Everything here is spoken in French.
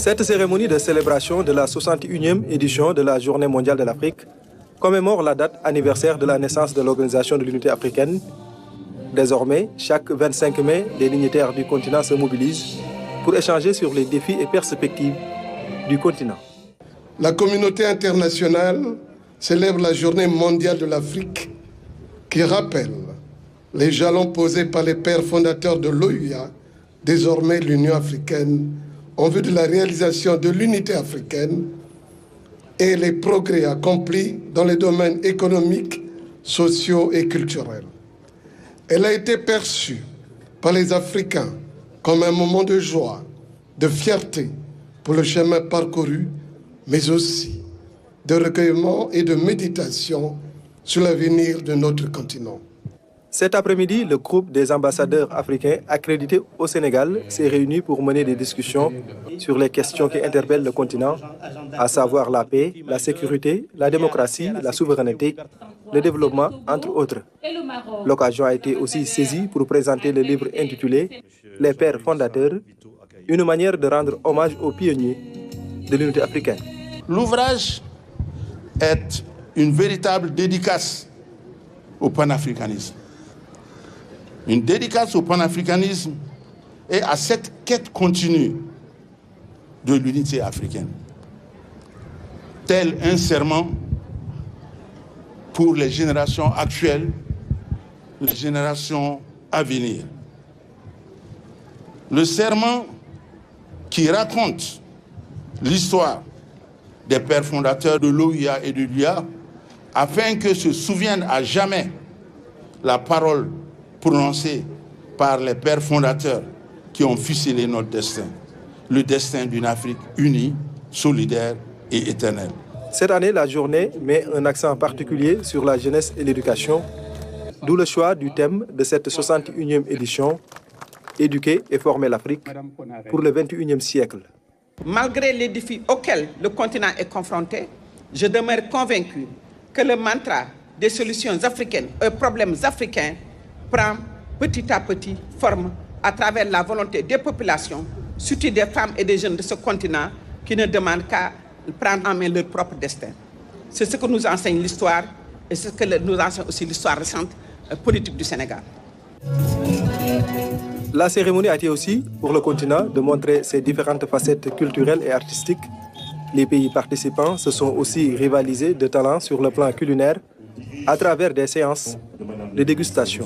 Cette cérémonie de célébration de la 61e édition de la Journée mondiale de l'Afrique commémore la date anniversaire de la naissance de l'Organisation de l'Unité africaine. Désormais, chaque 25 mai, les dignitaires du continent se mobilisent pour échanger sur les défis et perspectives du continent. La communauté internationale célèbre la Journée mondiale de l'Afrique qui rappelle les jalons posés par les pères fondateurs de l'OUA, désormais l'Union africaine, en vue de la réalisation de l'unité africaine et les progrès accomplis dans les domaines économiques, sociaux et culturels. Elle a été perçue par les Africains comme un moment de joie, de fierté pour le chemin parcouru, mais aussi de recueillement et de méditation sur l'avenir de notre continent. Cet après-midi, le groupe des ambassadeurs africains accrédités au Sénégal s'est réuni pour mener des discussions sur les questions qui interpellent le continent, à savoir la paix, la sécurité, la démocratie, la souveraineté, le développement, entre autres. L'occasion a été aussi saisie pour présenter le livre intitulé « Les pères fondateurs », une manière de rendre hommage aux pionniers de l'unité africaine. L'ouvrage est une véritable dédicace au panafricanisme. Une dédicace au panafricanisme et à cette quête continue de l'unité africaine. Tel un serment pour les générations actuelles, les générations à venir. Le serment qui raconte l'histoire des pères fondateurs de l'OUA et de l'UA, afin que se souvienne à jamais la parole prononcée par les pères fondateurs qui ont ficelé notre destin, le destin d'une Afrique unie, solidaire et éternelle. Cette année, la journée met un accent particulier sur la jeunesse et l'éducation, d'où le choix du thème de cette 61e édition, Éduquer et former l'Afrique pour le 21e siècle. Malgré les défis auxquels le continent est confronté, je demeure convaincu que le mantra des solutions africaines aux problèmes africains prend petit à petit forme à travers la volonté des populations, surtout des femmes et des jeunes de ce continent qui ne demandent qu'à prendre en main leur propre destin. C'est ce que nous enseigne l'histoire et c'est ce que nous enseigne aussi l'histoire récente politique du Sénégal. La cérémonie a été aussi, pour le continent, de montrer ses différentes facettes culturelles et artistiques. Les pays participants se sont aussi rivalisés de talents sur le plan culinaire à travers des séances de dégustation.